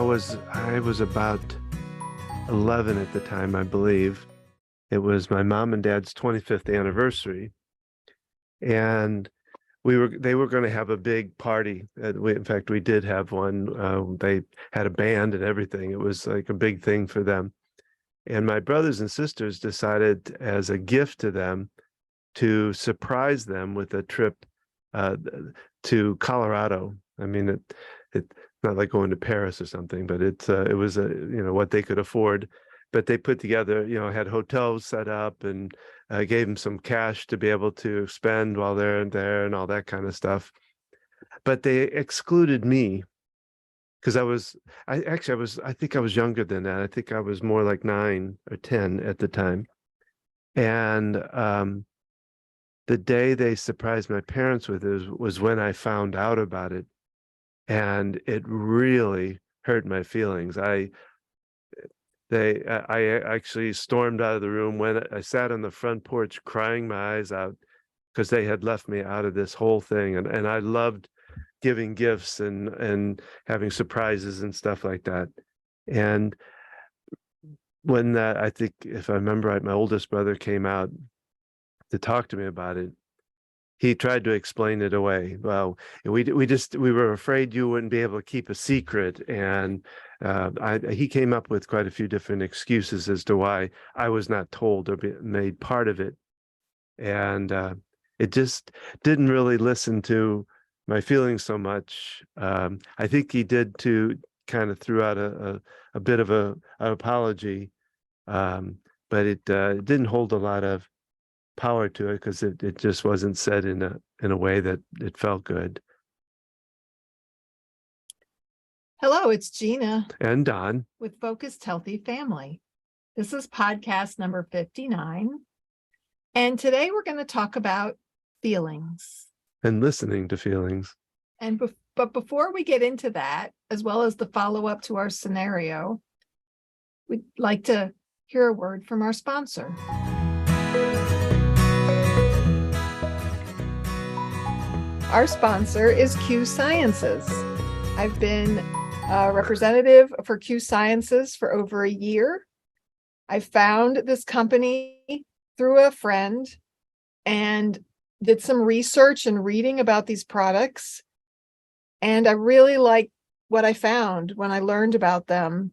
I was about 11 at the time, I believe. It was my mom and dad's 25th anniversary, and they were going to have a big party. In fact, we did have one. They had a band and everything. It was like a big thing for them. And my brothers and sisters decided, as a gift to them, to surprise them with a trip uh, to Colorado. I mean, it's not like going to Paris or something, but it was what they could afford. But they put together, had hotels set up and gave them some cash to be able to spend while they're there and all that kind of stuff. But they excluded me because I think I was younger than that. I think I was more like 9 or 10 at the time. And the day they surprised my parents with it was when I found out about it. And it really hurt my feelings. I actually stormed out of the room. When I sat on the front porch crying my eyes out because they had left me out of this whole thing. And I loved giving gifts and having surprises and stuff like that. And when I think, if I remember right, my oldest brother came out to talk to me about it, he tried to explain it away. Well, we were afraid you wouldn't be able to keep a secret, and he came up with quite a few different excuses as to why I was not told or made part of it, and it just didn't really listen to my feelings so much. I think he did to kind of threw out a bit of an apology, but it didn't hold a lot of power to it because it just wasn't said in a way that it felt good. Hello, it's Gina And Don with Focused Healthy Family. This is podcast number 59. And today we're going to talk about feelings. And listening to feelings. But before we get into that, as well as the follow-up to our scenario, we'd like to hear a word from our sponsor. Our sponsor is Q Sciences. I've been a representative for Q Sciences for over a year. I found this company through a friend and did some research and reading about these products. And I really liked what I found when I learned about them.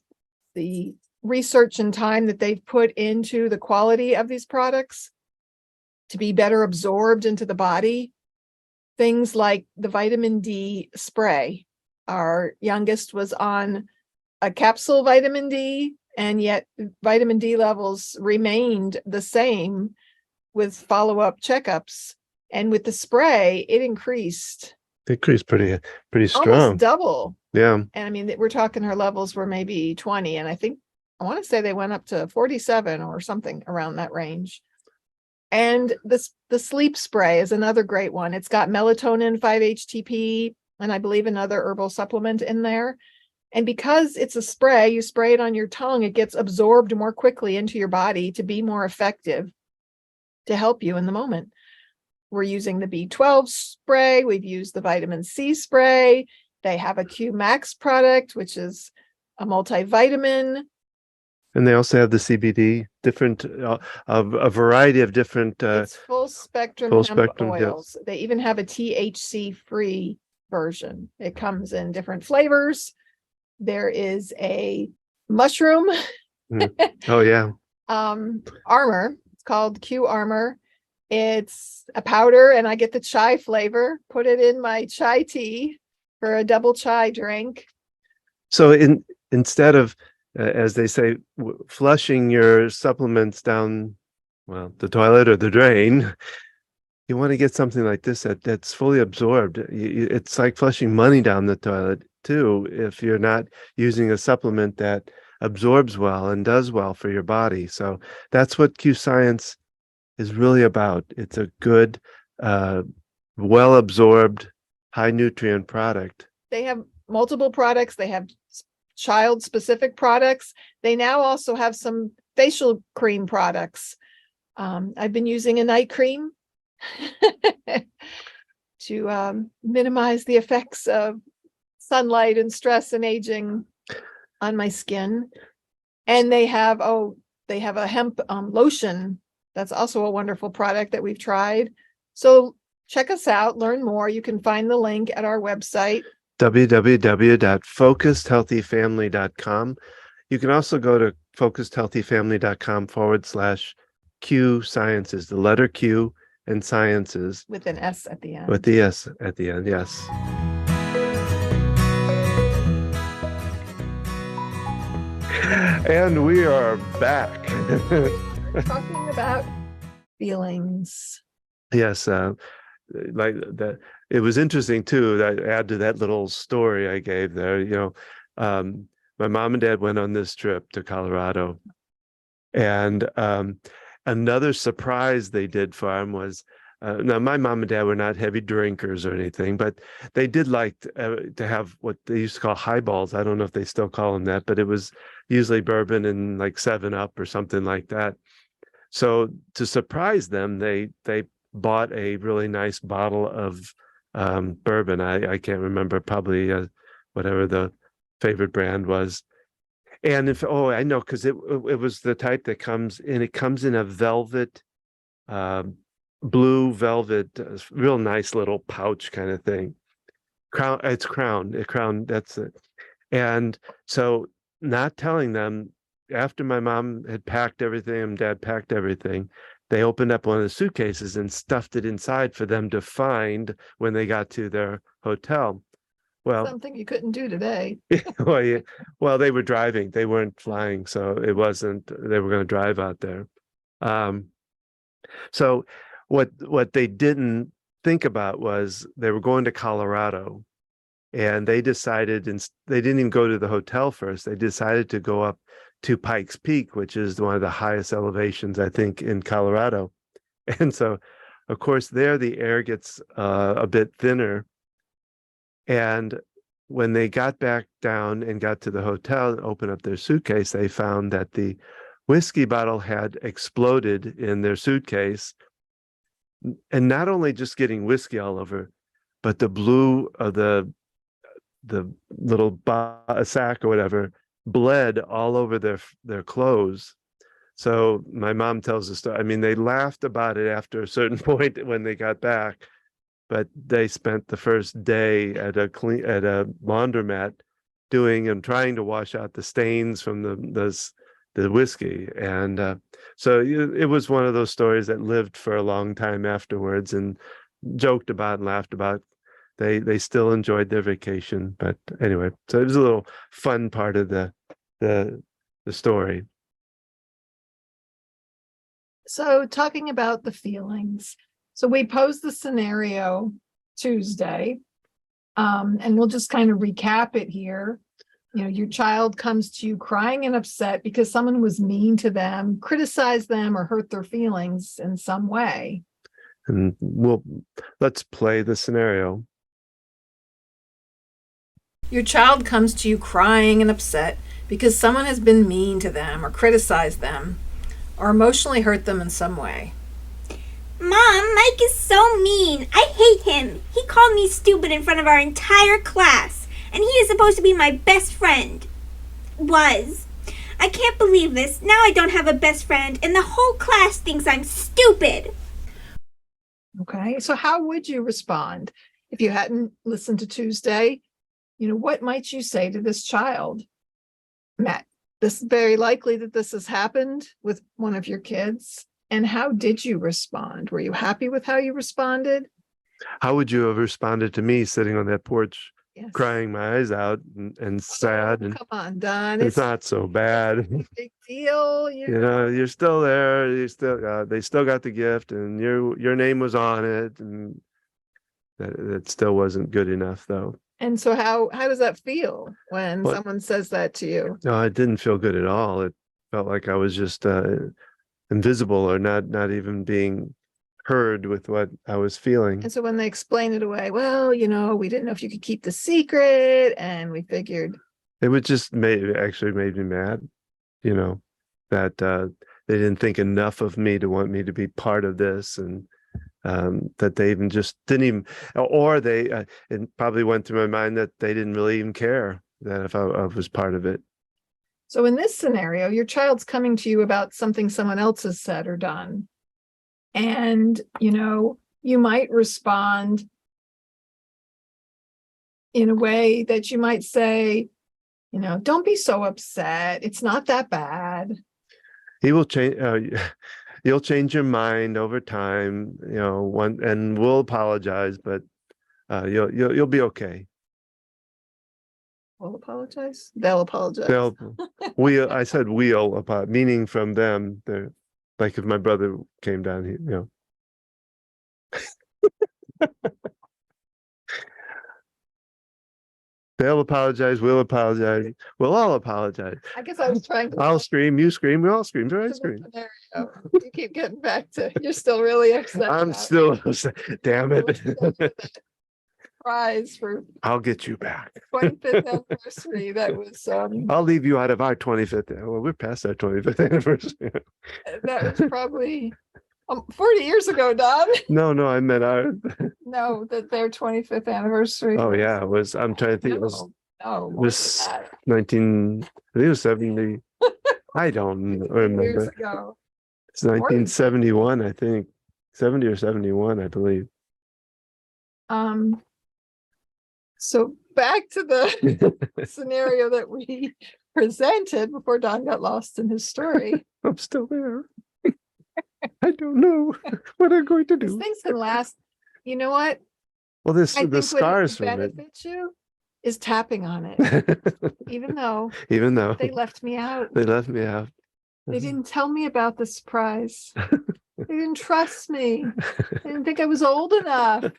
The research and time that they've put into the quality of these products to be better absorbed into the body. Things like the vitamin D spray. Our youngest was on a capsule vitamin D, and yet vitamin D levels remained the same with follow-up checkups. And with the spray, it increased. Pretty strong. Almost double. Yeah. And I mean, we're talking her levels were maybe 20, and I want to say they went up to 47 or something around that range. And the sleep spray is another great one. It's got melatonin, 5-HTP, and I believe another herbal supplement in there. And because it's a spray, you spray it on your tongue, it gets absorbed more quickly into your body to be more effective to help you in the moment. We're using the B12 spray. We've used the vitamin C spray. They have a Q Max product, which is a multivitamin. And they also have the CBD, different, a variety of different. It's full spectrum hemp oils. Yes. They even have a THC-free version. It comes in different flavors. There is a mushroom. Oh yeah. Armor. It's called Q Armor. It's a powder, and I get the chai flavor. Put it in my chai tea for a double chai drink. So instead of as they say, flushing your supplements down, well, the toilet or the drain, you want to get something like this that's fully absorbed. It's like flushing money down the toilet too, if you're not using a supplement that absorbs well and does well for your body. So that's what Q Science is really about. It's a good, well absorbed, high nutrient product. They have multiple products. They have child specific products. They now also have some facial cream products. I've been using a night cream to minimize the effects of sunlight and stress and aging. on my skin. And they have a hemp lotion. That's also a wonderful product that we've tried. So check us out, learn more. You can find the link at our website. www.focusedhealthyfamily.com. You can also go to focusedhealthyfamily.com/Q Sciences, the letter Q and Sciences With an S at the end. with the S at the end. Yes. And we are back. We're talking about feelings. Yes, like that. It was interesting too. That add to that little story I gave there. My mom and dad went on this trip to Colorado, and another surprise they did for him was. Now, my mom and dad were not heavy drinkers or anything, but they did like to have what they used to call highballs. I don't know if they still call them that, but it was usually bourbon and like 7-Up or something like that. So to surprise them, they bought a really nice bottle of bourbon. I can't remember, probably whatever the favorite brand was. And I know, because it was the type that comes in a velvet, blue velvet, real nice little pouch kind of thing. Crown, that's it. And so, not telling them, after my mom had packed everything and dad packed everything, they opened up one of the suitcases and stuffed it inside for them to find when they got to their hotel. Well, Something you couldn't do today. well, yeah, well, they were driving, they weren't flying, so it wasn't, they were going to drive out there. So what they didn't think about was they were going to Colorado, and they decided, and they didn't even go to the hotel first. They decided to go up to Pikes Peak, which is one of the highest elevations, I think, in Colorado. And so, of course, there the air gets a bit thinner. And when they got back down and got to the hotel and opened up their suitcase, they found that the whiskey bottle had exploded in their suitcase. And not only just getting whiskey all over, but the blue of the little sack or whatever bled all over their clothes. So my mom tells the story. I mean, they laughed about it after a certain point when they got back, but they spent the first day at a laundromat doing and trying to wash out the stains from the whiskey. And so it was one of those stories that lived for a long time afterwards, and joked about and laughed about. They still enjoyed their vacation, but anyway, so it was a little fun part of the story. So talking about the feelings. So we posed the scenario Tuesday, and we'll just kind of recap it here. Your child comes to you crying and upset because someone was mean to them, criticized them, or hurt their feelings in some way. And let's play the scenario. Your child comes to you crying and upset because someone has been mean to them or criticized them or emotionally hurt them in some way. Mom, Mike is so mean. I hate him. He called me stupid in front of our entire class, and he is supposed to be my best friend. Was. I can't believe this. Now I don't have a best friend, and the whole class thinks I'm stupid. Okay, so how would you respond if you hadn't listened to Tuesday? What might you say to this child? Matt, this is very likely that this has happened with one of your kids. And how did you respond? Were you happy with how you responded? How would you have responded to me sitting on that porch, Yes. crying my eyes out and sad? And come on, Don. it's not so bad. Big deal. You're still there. They still got the gift, and your name was on it, and that still wasn't good enough, though. And so how does that feel when someone says that to you? No, it didn't feel good at all. It felt like I was just invisible, or not even being heard with what I was feeling. And so when they explain it away, well, we didn't know if you could keep the secret, and we figured. It would just actually made me mad, that they didn't think enough of me to want me to be part of this, and that they even just didn't even, or they, it probably went through my mind that they didn't really even care that if I was part of it. So in this scenario, your child's coming to you about something someone else has said or done. And, you might respond in a way that you might say, don't be so upset. It's not that bad. He will change. You'll change your mind over time, and we'll apologize, but you'll be okay. We'll apologize. They'll apologize. I said we'll apologize, meaning from them. They're like if my brother came down here, they'll apologize. We'll apologize. We'll all apologize. I guess I was trying to. I'll scream. You scream. We all scream. I scream. Scenario. You keep getting back to. You're still really upset. I'm still. Damn it. Prize for I'll get you back. 25th anniversary. That was I'll leave you out of our 25th. Well, we're past our 25th anniversary. that was probably 40 years ago, Don. No, I meant our. No, that their 25th anniversary. Oh yeah, it was. I'm trying to think. It was. No, It was 19. I think it was 70. I don't years remember. ago. It's 1971. I think 70 or 71. I believe. So back to the scenario that we presented before Don got lost in his story. I'm still there. I don't know what I'm going to These do. things can last. You know what? Well, I the think what scars from it. benefits you is tapping on it, even though Even though they left me out. they left me out. They didn't tell me about the surprise. They didn't trust me. They didn't think I was old enough.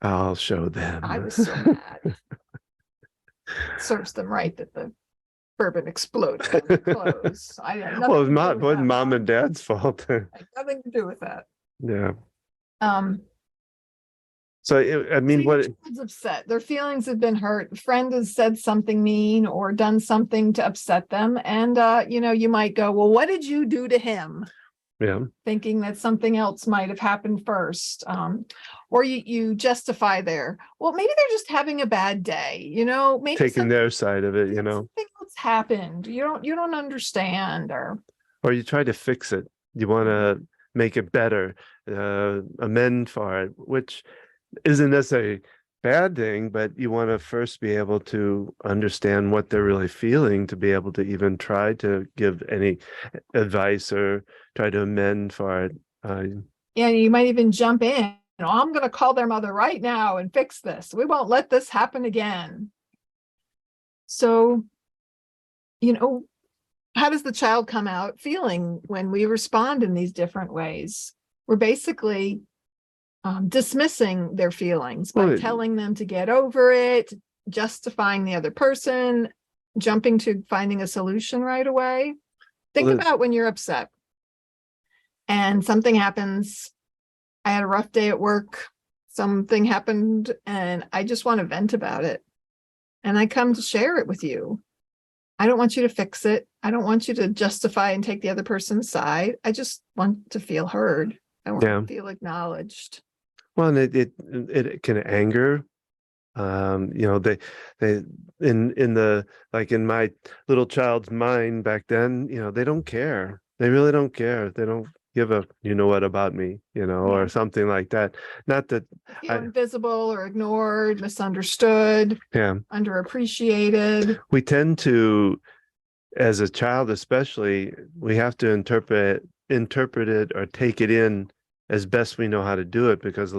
I'll show them. I was so mad. Serves them right that the bourbon exploded on the clothes. I had nothing Well, to do with wasn't that. mom and dad's fault. I had nothing to do with that. Yeah. So So I mean, your what? child's upset. Their feelings have been hurt. A friend has said something mean or done something to upset them, and you might go, "Well, what did you do to him?" Yeah. Thinking that something else might have happened first. Or you justify well, maybe they're just having a bad day, maybe Taking their side of it, something else happened. You don't understand, or you try to fix it. You want to make it better, amend for it, which isn't necessarily a bad thing, but you want to first be able to understand what they're really feeling to be able to even try to give any advice or try to amend for it. Yeah, you might even jump in. I'm going to call their mother right now and fix this. We won't let this happen again. So, how does the child come out feeling when we respond in these different ways? We're basically dismissing their feelings by telling them to get over it, justifying the other person, jumping to finding a solution right away. Think about when you're upset and something happens. I had a rough day at work. Something happened and I just want to vent about it. And I come to share it with you. I don't want you to fix it. I don't want you to justify and take the other person's side. I just want to feel heard. I want to feel acknowledged. Well, and it can anger. They in my little child's mind back then, they don't care. They really don't care. They don't give a what about me, or something like that. Not that feel invisible or ignored, misunderstood, underappreciated. We tend to, as a child especially, we have to interpret it or take it in as best we know how to do it, because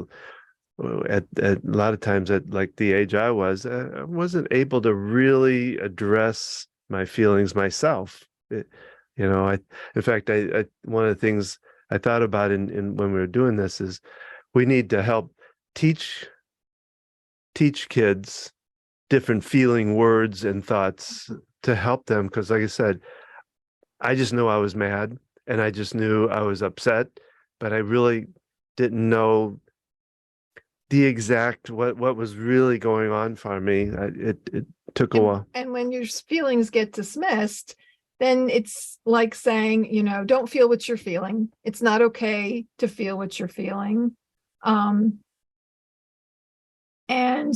at a lot of times at like the age I wasn't able to really address my feelings myself. In fact, I one of the things I thought about in when we were doing this is we need to help teach kids different feeling words and thoughts to help them, because like I said, I just knew I was mad and I just knew I was upset, but I really didn't know the exact what was really going on for me. It took a while. And when your feelings get dismissed, then it's like saying, don't feel what you're feeling. It's not okay to feel what you're feeling. And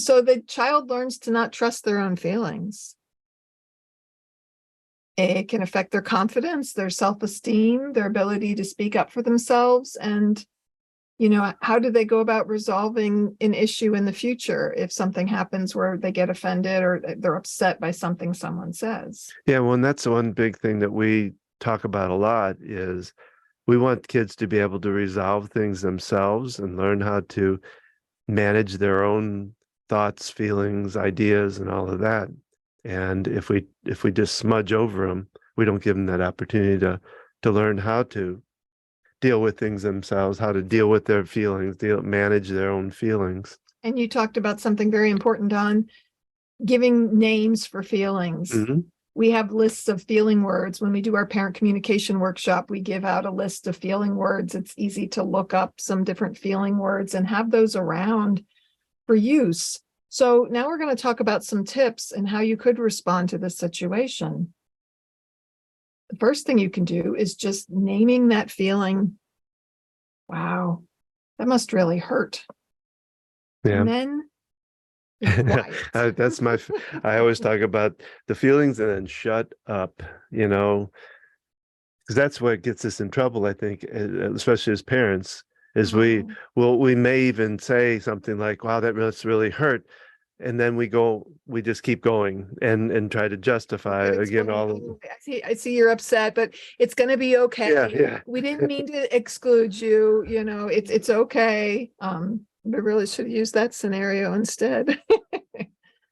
so the child learns to not trust their own feelings. It can affect their confidence, their self-esteem, their ability to speak up for themselves. And, how do they go about resolving an issue in the future if something happens where they get offended or they're upset by something someone says? Yeah, well, and that's the one big thing that we talk about a lot is we want kids to be able to resolve things themselves and learn how to manage their own thoughts, feelings, ideas, and all of that. And if we just smudge over them, we don't give them that opportunity to learn how to deal with things themselves, how to deal with their feelings, manage their own feelings. And you talked about something very important, Don, giving names for feelings. Mm-hmm. We have lists of feeling words. When we do our parent communication workshop, we give out a list of feeling words. It's easy to look up some different feeling words and have those around for use. So now we're going to talk about some tips and how you could respond to this situation. The first thing you can do is just naming that feeling. Wow, that must really hurt. Yeah. And then be quiet. That's I always talk about the feelings and then shut up, because that's what gets us in trouble, I think, especially as parents, is we may even say something like, wow, that's really hurt. And then we just keep going and try to justify again all of them. I see you're upset, but it's going to be okay. Yeah. We didn't mean to exclude you. It's okay. We really should use that scenario instead.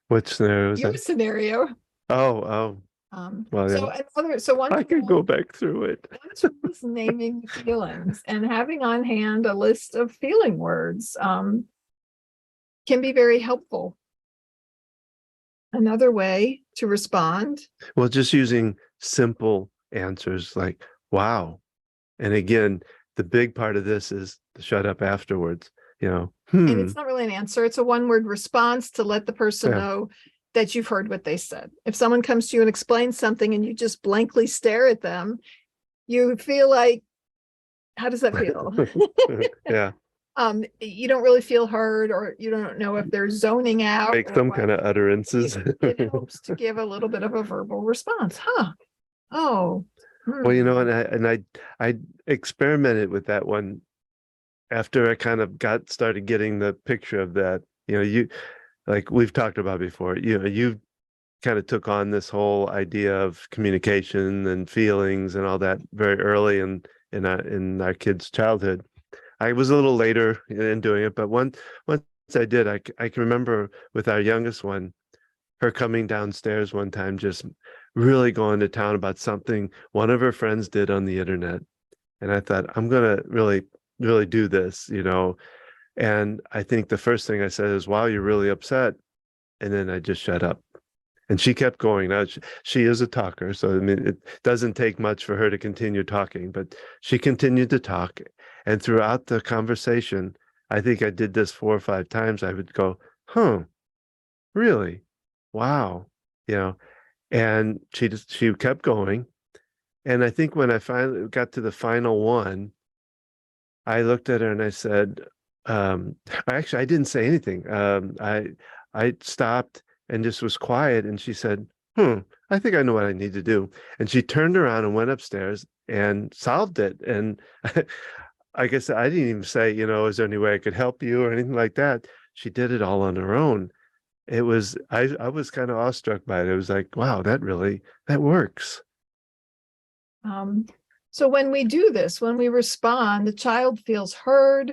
Which scenario is Your that? scenario. Oh. Well, yeah. So once I can go back through it. once you're just naming the feelings and having on hand a list of feeling words can be very helpful. Another way to respond. Well, just using simple answers like, wow. And again, the big part of this is to shut up afterwards, And it's not really an answer. It's a one-word response to let the person know that you've heard what they said. If someone comes to you and explains something and you just blankly stare at them, you feel like, how does that feel? Yeah. You don't really feel heard, or you don't know if they're zoning out. Make some kind of utterances. It helps to give a little bit of a verbal response. Oh. Well, and I experimented with that one after I kind of started getting the picture of that. You like we've talked about before, you kind of took on this whole idea of communication and feelings and all that very early in our kids' childhood. I was a little later in doing it, but once I did, I can remember with our youngest one, her coming downstairs one time, just really going to town about something one of her friends did on the internet. And I thought, I'm going to really, really do this, And I think the first thing I said is, wow, you're really upset. And then I just shut up. And she kept going. Now, she is a talker, so it doesn't take much for her to continue talking, but she continued to talk. And throughout the conversation, I think I did this 4 or 5 times. I would go, really? Wow. And she kept going. And I think when I finally got to the final one, I looked at her and I said, actually, I didn't say anything. I stopped and just was quiet. And she said, I think I know what I need to do. And she turned around and went upstairs and solved it. And I guess I didn't even say, is there any way I could help you or anything like that? She did it all on her own. I was kind of awestruck by it. It was like, wow, that works. So when we do this, when we respond, the child feels heard.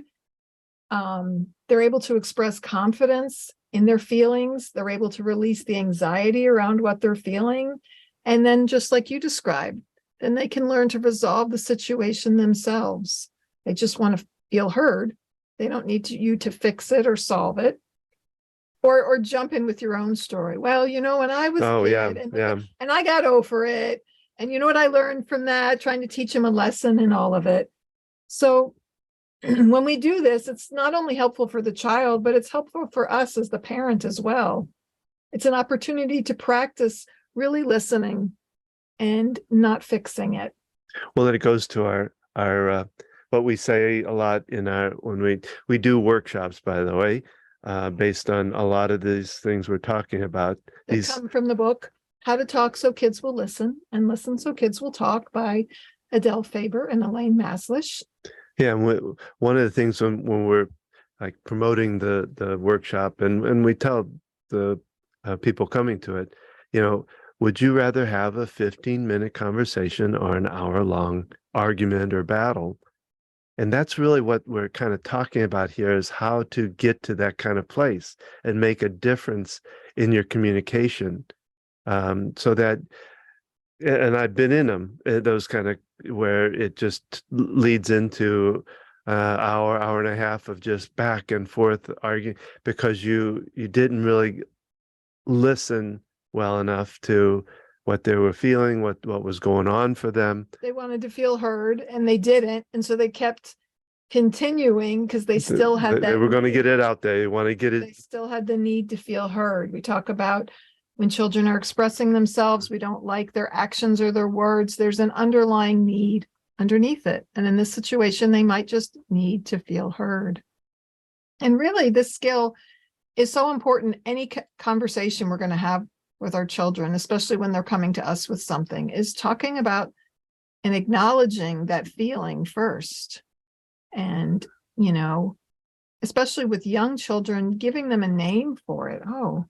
They're able to express confidence in their feelings. They're able to release the anxiety around what they're feeling. And then just like you described, then they can learn to resolve the situation themselves. They just want to feel heard. They don't need you to fix it or solve it. Or jump in with your own story. Well, when I was a kid, and I got over it. And you know what I learned from that? Trying to teach them a lesson in all of it. So when we do this, it's not only helpful for the child, but it's helpful for us as the parent as well. It's an opportunity to practice really listening and not fixing it. Well, then it goes to our what we say a lot when we do workshops, by the way, based on a lot of these things we're talking about. These come from the book. How to Talk So Kids Will Listen and Listen So Kids Will Talk by Adele Faber and Elaine Maslish. Yeah, and one of the things when we're like promoting the workshop, and we tell the people coming to it, would you rather have a 15-minute conversation or an hour-long argument or battle? And that's really what we're kind of talking about here, is how to get to that kind of place and make a difference in your communication, so that, and I've been in them, those kind of, where it just leads into hour and a half of just back and forth arguing because you didn't really listen well enough to what they were feeling, what was going on for them. They wanted to feel heard and they didn't. And so they kept continuing because they still had that. They were going to get need. it out there. They want to get They it. still had the need to feel heard. We talk about when children are expressing themselves, we don't like their actions or their words. There's an underlying need underneath it. And in this situation, they might just need to feel heard. And really, this skill is so important. Any conversation we're going to have with our children, especially when they're coming to us with something, is talking about and acknowledging that feeling first. And, especially with young children, giving them a name for it. Oh,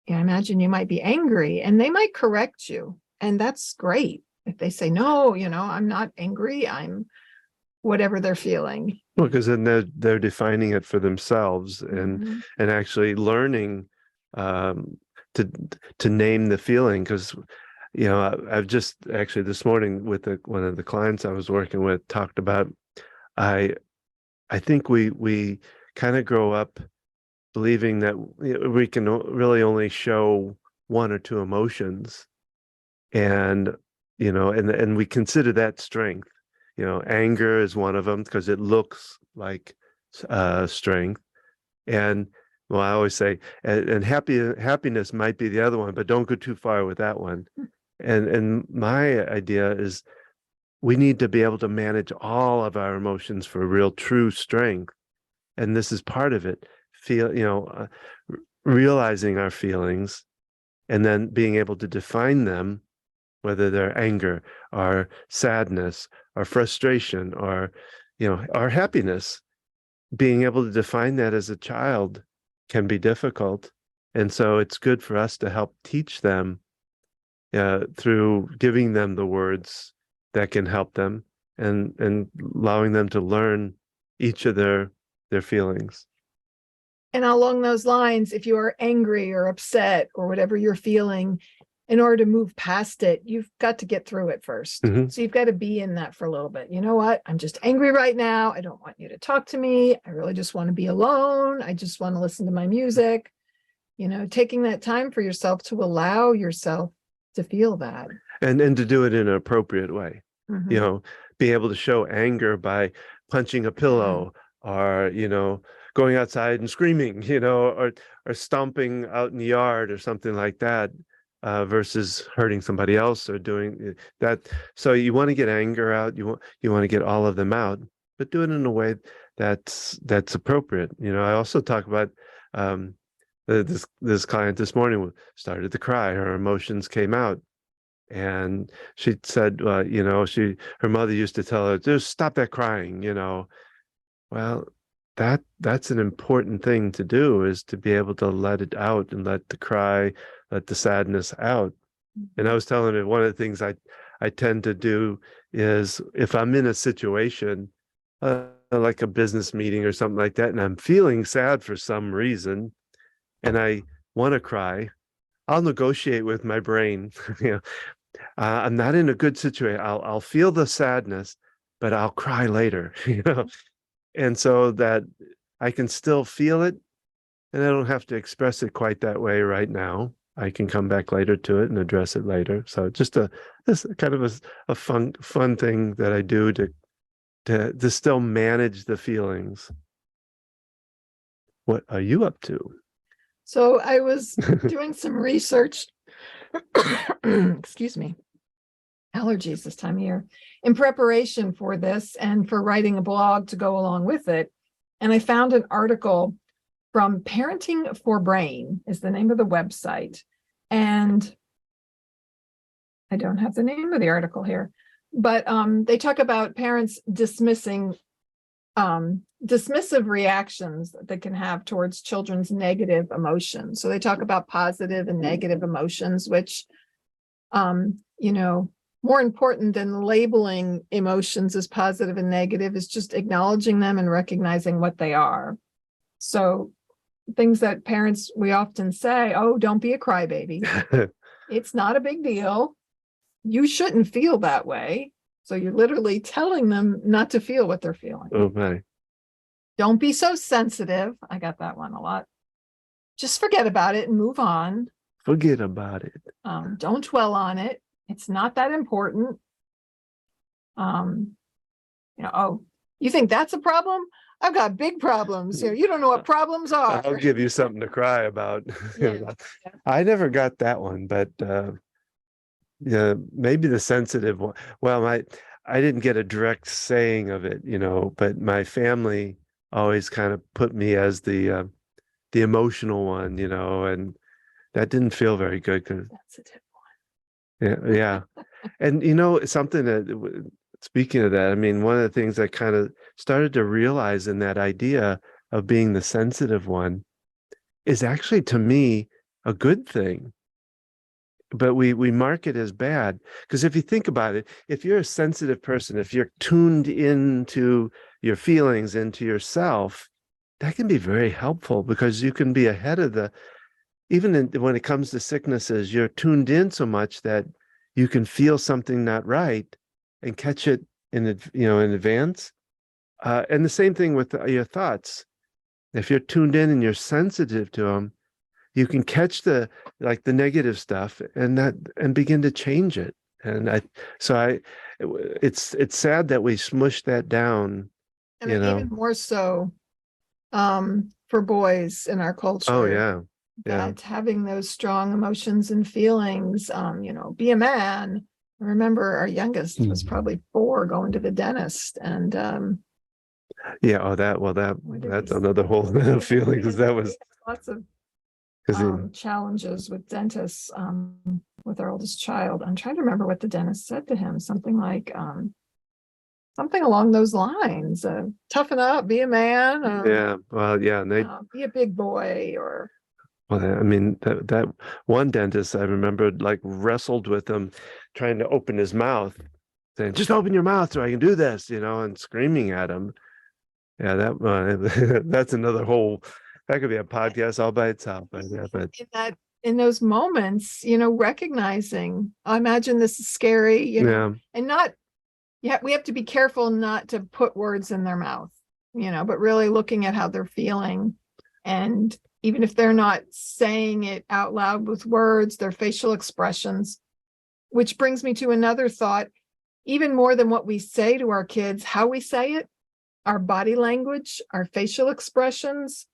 yeah, I imagine you might be angry, and they might correct you. And that's great. If they say, no, I'm not angry, I'm whatever they're feeling. Well, because then they're defining it for themselves and actually learning to name the feeling. Because I've just actually this morning with one of the clients I was working with talked about, I think we kind of grow up believing that we can really only show one or two emotions, and and we consider that strength. Anger is one of them because it looks like strength, and well, I always say, and happiness might be the other one, but don't go too far with that one. And my idea is we need to be able to manage all of our emotions for real, true strength, and this is part of it. Realizing our feelings, and then being able to define them, whether they're anger or sadness or frustration or our happiness. Being able to define that as a child can be difficult, and so it's good for us to help teach them through giving them the words that can help them, and allowing them to learn each of their feelings. And along those lines, if you are angry or upset or whatever you're feeling, in order to move past it, you've got to get through it first. Mm-hmm. So you've got to be in that for a little bit. You know what? I'm just angry right now. I don't want you to talk to me. I really just want to be alone. I just want to listen to my music. Taking that time for yourself to allow yourself to feel that. And to do it in an appropriate way. Mm-hmm. Be able to show anger by punching a pillow, or going outside and screaming, or stomping out in the yard or something like that, versus hurting somebody else or doing that. So you want to get anger out, you want to get all of them out, but do it in a way that's appropriate. I also talk about this client this morning started to cry. Her emotions came out. And she said, her mother used to tell her, just stop that crying, Well, that's an important thing to do, is to be able to let it out and let the sadness out. And I was telling her, one of the things I tend to do is, if I'm in a situation, like a business meeting or something like that, and I'm feeling sad for some reason, and I want to cry, I'll negotiate with my brain. I'm not in a good situation. I'll feel the sadness, but I'll cry later, and so that I can still feel it, and I don't have to express it quite that way right now. I can come back later to it and address it later. So just this kind of a fun thing that I do to still manage the feelings. What are you up to? So I was doing some research. Excuse me. Allergies this time of year, in preparation for this and for writing a blog to go along with it. And I found an article from Parenting for Brain is the name of the website. And I don't have the name of the article here, but they talk about parents dismissing dismissive reactions that they can have towards children's negative emotions. So they talk about positive and negative emotions, which, you know, more important than labeling emotions as positive and negative is just acknowledging them and recognizing what they are. So things that parents, we often say, oh, don't be a crybaby. It's not a big deal. You shouldn't feel that way. So you're literally telling them not to feel what they're feeling. Oh my. Don't be so sensitive. I got that one a lot. Just forget about it and move on. Forget about it. Don't dwell on it. It's not that important. You know, oh, you think that's a problem? I've got big problems here. You don't know what problems are. I'll give you something to cry about. Yeah. I never got that one, but yeah, maybe the sensitive one. Well, I didn't get a direct saying of it, you know, but my family always kind of put me as the emotional one, you know, and that didn't feel very good because Sensitive one. yeah. And you know, something that speaking of that, I mean, one of the things I kind of started to realize in that idea of being the sensitive one is actually to me a good thing. But we mark it as bad because if you think about it, if you're a sensitive person, if you're tuned into your feelings, into yourself, that can be very helpful because you can be ahead of when it comes to sicknesses, you're tuned in so much that you can feel something not right and catch it in advance. And the same thing with your thoughts. If you're tuned in and you're sensitive to them, you can catch the negative stuff and begin to change it. And it's sad that we smush that down. And even more so for boys in our culture. Oh yeah. Yeah. That having those strong emotions and feelings, you know, be a man. I remember our youngest was probably 4 going to the dentist, and yeah. Oh, that's another whole feeling because that was lots of because challenges with dentists with our oldest child. I'm trying to remember what the dentist said to him. Something like something along those lines. Toughen up, be a man. yeah. Well, yeah. And Be a big boy, or well, I mean, that one dentist I remembered like wrestled with him, trying to open his mouth, saying, "Just open your mouth so I can do this," you know, and screaming at him. Yeah, that's another whole. That could be a podcast all by itself. But yeah, but in those moments, you know, recognizing, I imagine this is scary, you know, and not. Yeah, we have to be careful not to put words in their mouth, you know, but really looking at how they're feeling, and even if they're not saying it out loud with words, their facial expressions, which brings me to another thought, even more than what we say to our kids, how we say it, our body language, our facial expressions,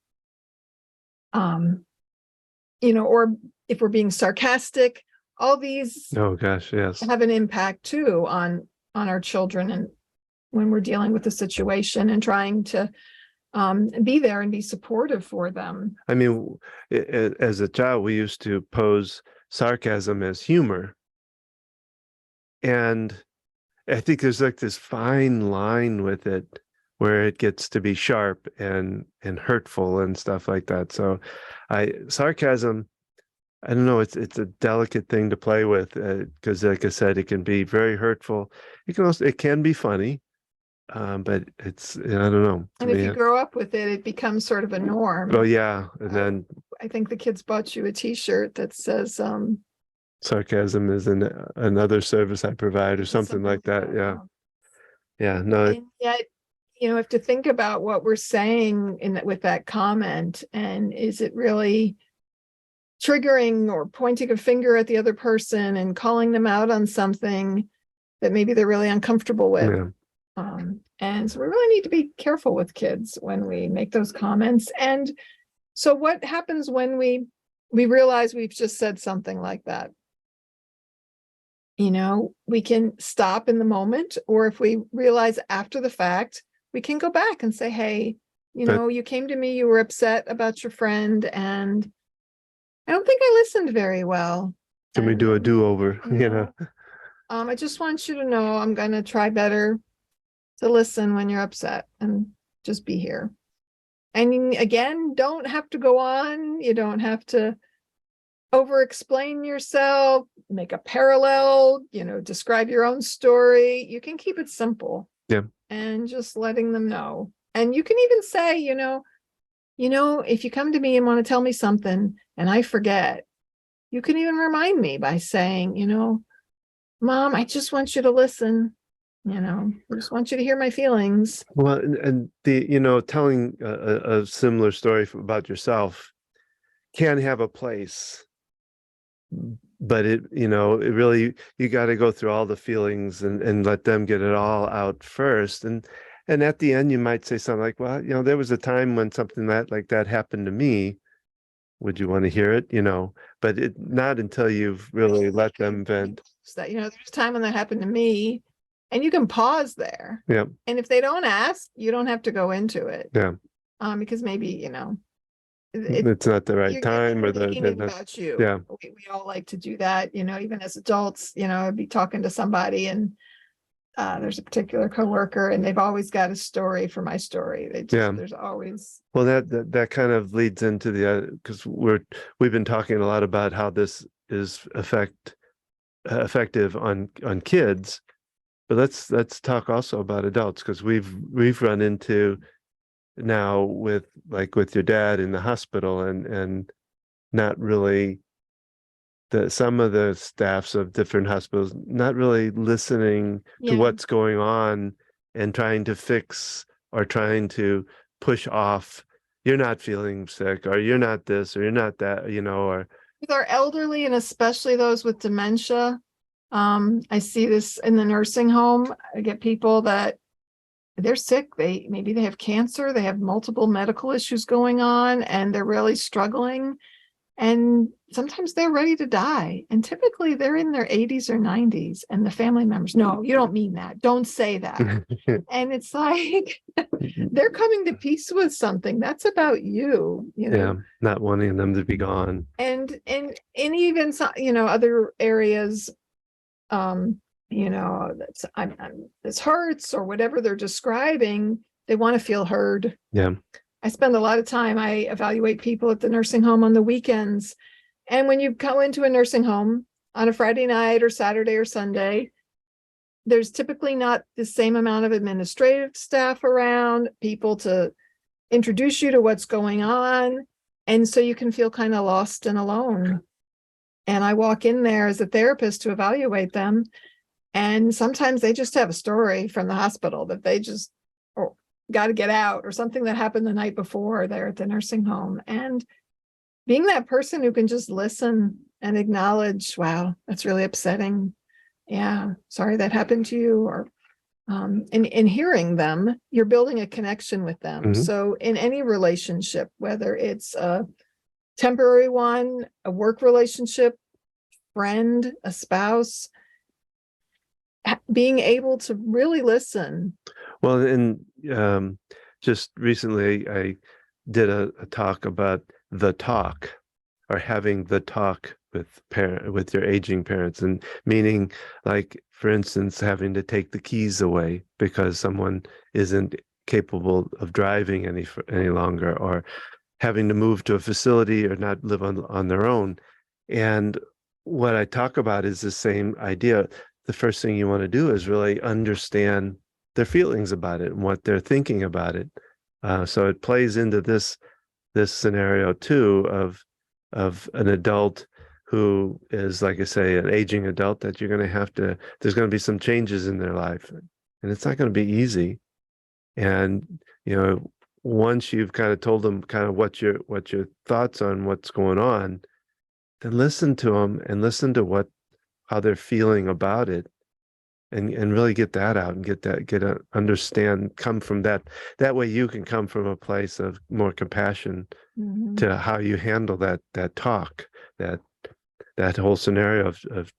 you know, or if we're being sarcastic, all these oh gosh, yes, have an impact too on our children, and when we're dealing with the situation and trying to be there and be supportive for them. I mean, as a child, we used to pose sarcasm as humor. And I think there's like this fine line with it where it gets to be sharp and hurtful and stuff like that. So sarcasm, I don't know, it's a delicate thing to play with because like I said, it can be very hurtful. It can be funny. But it's, I don't know. And if you grow up with it, it becomes sort of a norm. Oh yeah. And then I think the kids bought you a t-shirt that says sarcasm is another service I provide or something like that. Yeah. Yeah. No. And yet, you know, have to think about what we're saying with that comment, and is it really triggering or pointing a finger at the other person and calling them out on something that maybe they're really uncomfortable with. Yeah. And so we really need to be careful with kids when we make those comments. And so what happens when we realize we've just said something like that? You know, we can stop in the moment, or if we realize after the fact, we can go back and say, hey, you know, you came to me, you were upset about your friend, and I don't think I listened very well. Can we do a do-over? You know? I just want you to know I'm gonna try better to listen when you're upset and just be here. And again, don't have to go on. You don't have to over explain yourself, make a parallel, describe your own story. You can keep it simple. Yeah. And just letting them know. And you can even say, if you come to me and want to tell me something and I forget, you can even remind me by saying, Mom, I just want you to listen. I just want you to hear my feelings. Well, and the, telling a similar story about yourself can have a place, but it really, you got to go through all the feelings and let them get it all out first. And at the end, you might say something like, well, there was a time when something like that happened to me. Would you want to hear it? But not until you've really let them vent. That, there's a time when that happened to me, and you can pause there. Yeah. And if they don't ask, you don't have to go into it. Yeah. Because maybe, it's not the right time, or about you. Yeah. We all like to do that, even as adults, I'd be talking to somebody and there's a particular coworker and they've always got a story for my story. There's always. Well, that kind of leads into because we've been talking a lot about how this is effective on kids, but let's talk also about adults, because we've run into now with your dad in the hospital and not really some of the staffs of different hospitals not really listening to what's going on and trying to fix or trying to push off, you're not feeling sick, or you're not this, or you're not that, or with our elderly, and especially those with dementia. I see this in the nursing home. I get people that they're sick. Maybe they have cancer. They have multiple medical issues going on, and they're really struggling. And sometimes they're ready to die. And typically they're in their 80s or 90s. And the family members, no, you don't mean that. Don't say that. And it's like, they're coming to peace with something. That's about you, Yeah, not wanting them to be gone. And even, other areas, this hurts or whatever they're describing, they want to feel heard. Yeah. I spend a lot of time, I evaluate people at the nursing home on the weekends. And when you go into a nursing home on a Friday night or Saturday or Sunday, there's typically not the same amount of administrative staff around, people to introduce you to what's going on. And so you can feel kind of lost and alone. And I walk in there as a therapist to evaluate them. And sometimes they just have a story from the hospital that they just got to get out, or something that happened the night before there at the nursing home. And being that person who can just listen and acknowledge, wow, that's really upsetting. Yeah, sorry that happened to you. Or in hearing them, you're building a connection with them. Mhm. So in any relationship, whether it's a temporary one, a work relationship, friend, a spouse, being able to really listen. Well, and just recently I did a talk about the talk, or having the talk with your aging parents, and meaning, like, for instance, having to take the keys away because someone isn't capable of driving any longer, or having to move to a facility or not live on their own. And what I talk about is the same idea. The first thing you want to do is really understand their feelings about it and what they're thinking about it. So it plays into this scenario too of an adult who is, like I say, an aging adult that you're going to there's going to be some changes in their life, and it's not going to be easy. And once you've kind of told them kind of what your thoughts on what's going on, then listen to them and listen to how they're feeling about it, and really get that out and understand, come from that way you can come from a place of more compassion to how you handle that talk, that whole scenario of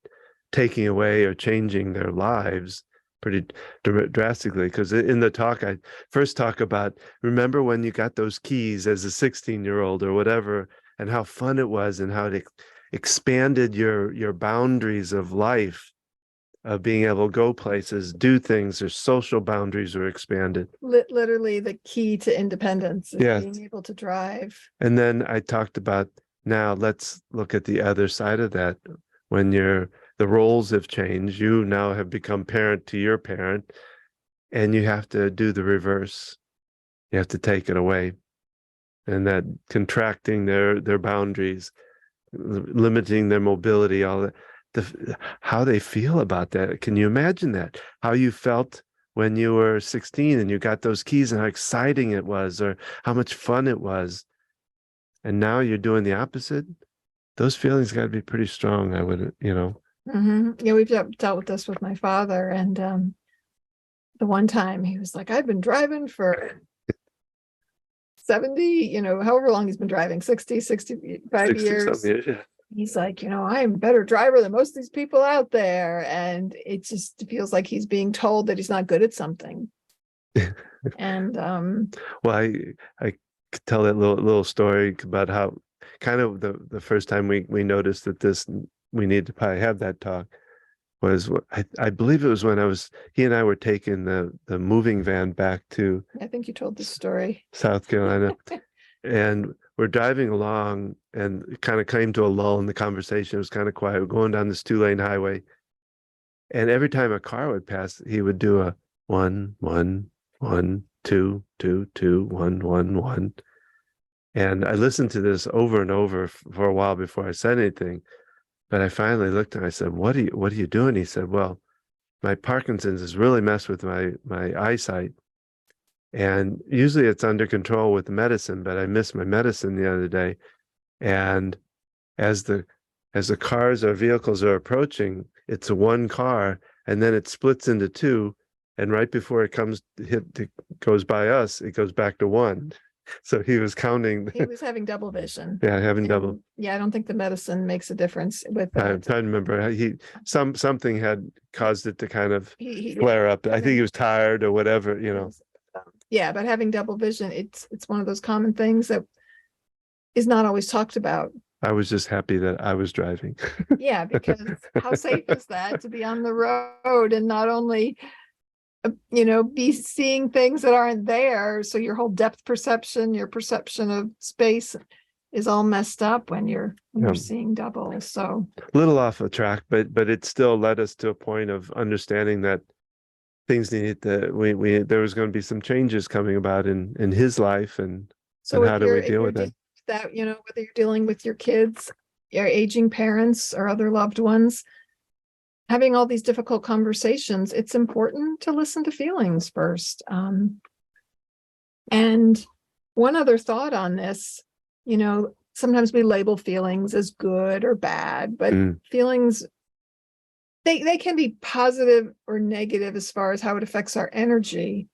taking away or changing their lives pretty drastically. Because in the talk, I first talk about, remember when you got those keys as a 16-year-old or whatever, and how fun it was and how it expanded your boundaries of life. of being able to go places, do things. Their social boundaries were expanded. Literally the key to independence is Yes. being able to drive. And then I talked about, now let's look at the other side of that. When the roles have changed, you now have become parent to your parent, and you have to do the reverse. You have to take it away. And that contracting their boundaries, limiting their mobility, all that. How they feel about that. Can you imagine that? How you felt when you were 16 and you got those keys, and how exciting it was, or how much fun it was. And now you're doing the opposite. Those feelings got to be pretty strong. I would, Yeah, we've dealt with this with my father. And the one time he was like, I've been driving for 70, however long he's been driving, 60, 65 60 years. something years, yeah. He's like, I'm a better driver than most of these people out there. And it just feels like he's being told that he's not good at something. And Well, I could tell that little story about how kind of the first time we noticed that we need to probably have that talk was, I believe it was when he and I were taking the moving van back to I think you told this story. South Carolina, and we're driving along, and it kind of came to a lull in the conversation. It was kind of quiet. We're going down this 2-lane highway, and every time a car would pass, he would do a 1 1 1 2 2 2 1 1 1. And I listened to this over and over for a while before I said anything. But I finally looked and I said, what are you doing? He said, well, my Parkinson's has really messed with my eyesight. And usually it's under control with medicine, but I missed my medicine the other day. And as the cars or vehicles are approaching, it's one car, and then it splits into two. And right before it goes by us, it goes back to one. So he was counting. He was having double vision. Yeah, having And, double. yeah, I don't think the medicine makes a difference with I'm that. trying to remember. Something had caused it to kind of He flare up. I think he was tired or whatever, Yeah, but having double vision, it's one of those common things that is not always talked about. I was just happy that I was driving. Yeah, because how safe is that to be on the road and not only be seeing things that aren't there, so your whole depth perception, your perception of space is all messed up when you're seeing double. So A little off the track, but it still led us to a point of understanding that things needed there was going to be some changes coming about in his life, and how do we deal with that? Whether you're dealing with your kids, your aging parents, or other loved ones, having all these difficult conversations, it's important to listen to feelings first. And one other thought on this, sometimes we label feelings as good or bad, but feelings, they can be positive or negative as far as how it affects our energy.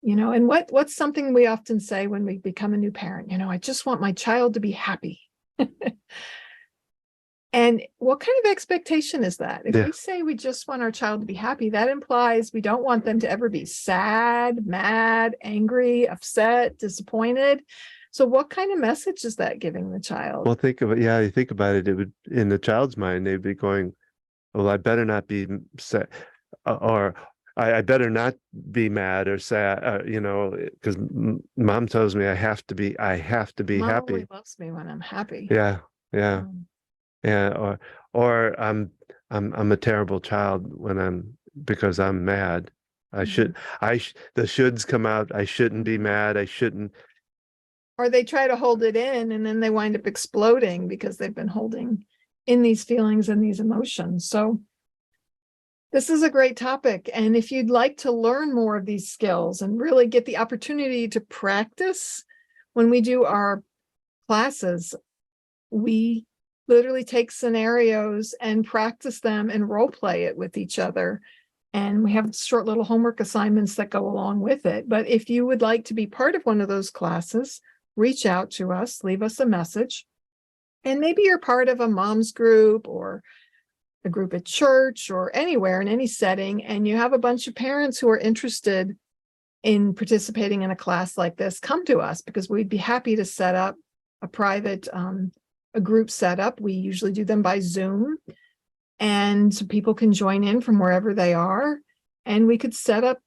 And what's something we often say when we become a new parent? I just want my child to be happy. And what kind of expectation is that? If we say we just want our child to be happy, that implies we don't want them to ever be sad, mad, angry, upset, disappointed. So what kind of message is that giving the child? Well, you think about it, it would, in the child's mind, they'd be going, well, I better not be sad, or I better not be mad or sad, because mom tells me I have to be Mom happy. only loves me when I'm happy. Yeah. Yeah. Or I'm a terrible child because I'm mad. The shoulds come out. I shouldn't be mad. I shouldn't. Or they try to hold it in, and then they wind up exploding because they've been holding in these feelings and these emotions. So this is a great topic. And if you'd like to learn more of these skills and really get the opportunity to practice, when we do our classes, we literally take scenarios and practice them and role play it with each other. And we have short little homework assignments that go along with it. But if you would like to be part of one of those classes, reach out to us, leave us a message. And maybe you're part of a mom's group or a group at church or anywhere in any setting, and you have a bunch of parents who are interested in participating in a class like this. Come to us, because we'd be happy to set up a private a group setup. We usually do them by Zoom. And so people can join in from wherever they are, and we could set up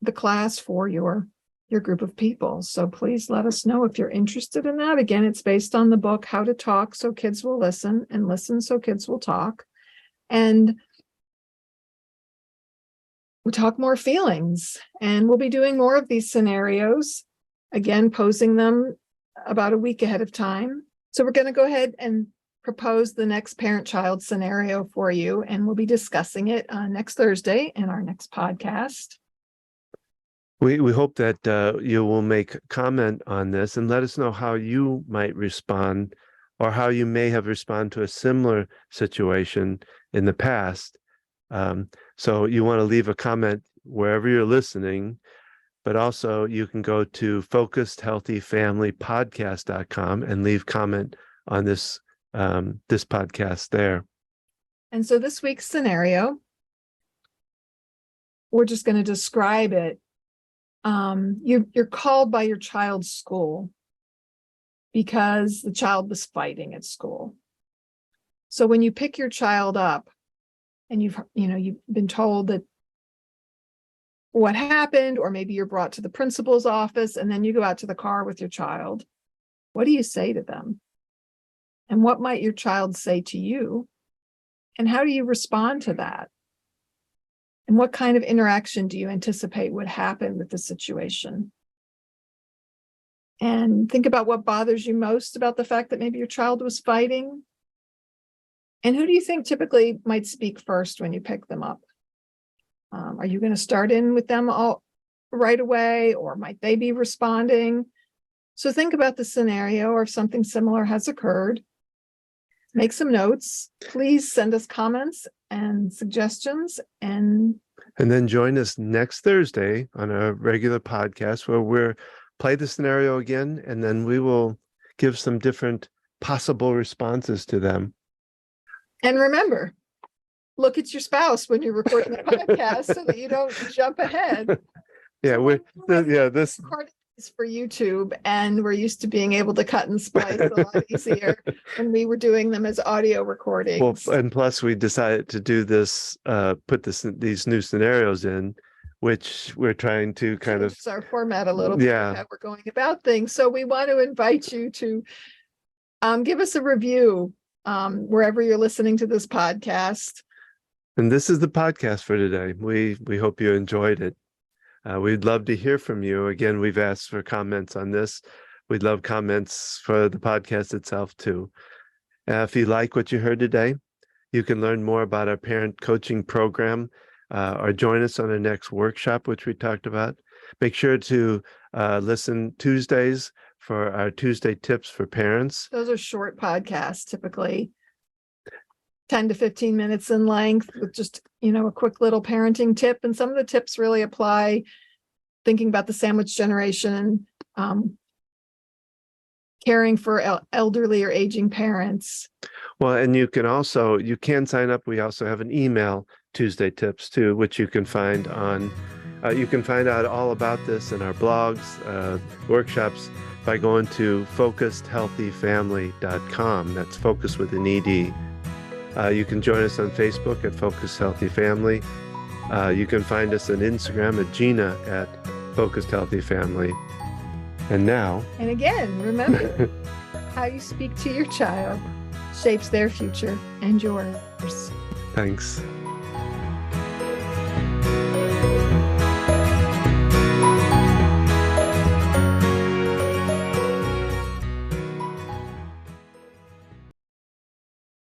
the class for your group of people. So please let us know if you're interested in that. Again, it's based on the book, How to Talk So Kids Will Listen, and Listen So Kids Will Talk. And we'll talk more feelings, and we'll be doing more of these scenarios, again, posing them about a week ahead of time. So we're going to go ahead and propose the next parent-child scenario for you, and we'll be discussing it next Thursday in our next podcast. We hope that you will make comment on this and let us know how you might respond, or how you may have responded to a similar situation in the past. So you want to leave a comment wherever you're listening, but also you can go to focusedhealthyfamilypodcast.com and leave comment on this podcast there. And so this week's scenario, we're just going to describe it. You're called by your child's school because the child was fighting at school. So when you pick your child up and you've been told that what happened, or maybe you're brought to the principal's office and then you go out to the car with your child, what do you say to them? And what might your child say to you? And how do you respond to that? And what kind of interaction do you anticipate would happen with the situation? And think about what bothers you most about the fact that maybe your child was fighting. And who do you think typically might speak first when you pick them up? Are you going to start in with them all right away, or might they be responding? So think about the scenario, or if something similar has occurred. Make some notes. Please send us comments and suggestions. And then join us next Thursday on a regular podcast where we'll play the scenario again, and then we will give some different possible responses to them. And remember, look at your spouse when you're recording the podcast so that you don't jump ahead. Yeah, this recording is for YouTube, and we're used to being able to cut and splice a lot easier when we were doing them as audio recordings. Well, and plus we decided to do this, put these new scenarios in, which we're trying to kind of our format a little bit, how we're going about things. So we want to invite you to give us a review wherever you're listening to this podcast. And this is the podcast for today. We hope you enjoyed it. We'd love to hear from you. Again, we've asked for comments on this. We'd love comments for the podcast itself too. If you like what you heard today, you can learn more about our parent coaching program, or join us on our next workshop, which we talked about. Make sure to listen Tuesdays for our Tuesday tips for parents. Those are short podcasts, typically 10 to 15 minutes in length, with just, a quick little parenting tip. And some of the tips really apply, thinking about the sandwich generation, caring for elderly or aging parents. Well, and you can sign up. We also have an email Tuesday tips too, which you can find on, you can find out all about this in our blogs, workshops, by going to focusedhealthyfamily.com. That's focus with an ED. You can join us on Facebook at Focused Healthy Family. You can find us on Instagram at Gina at Focused Healthy Family. And again, remember, how you speak to your child shapes their future and yours. Thanks.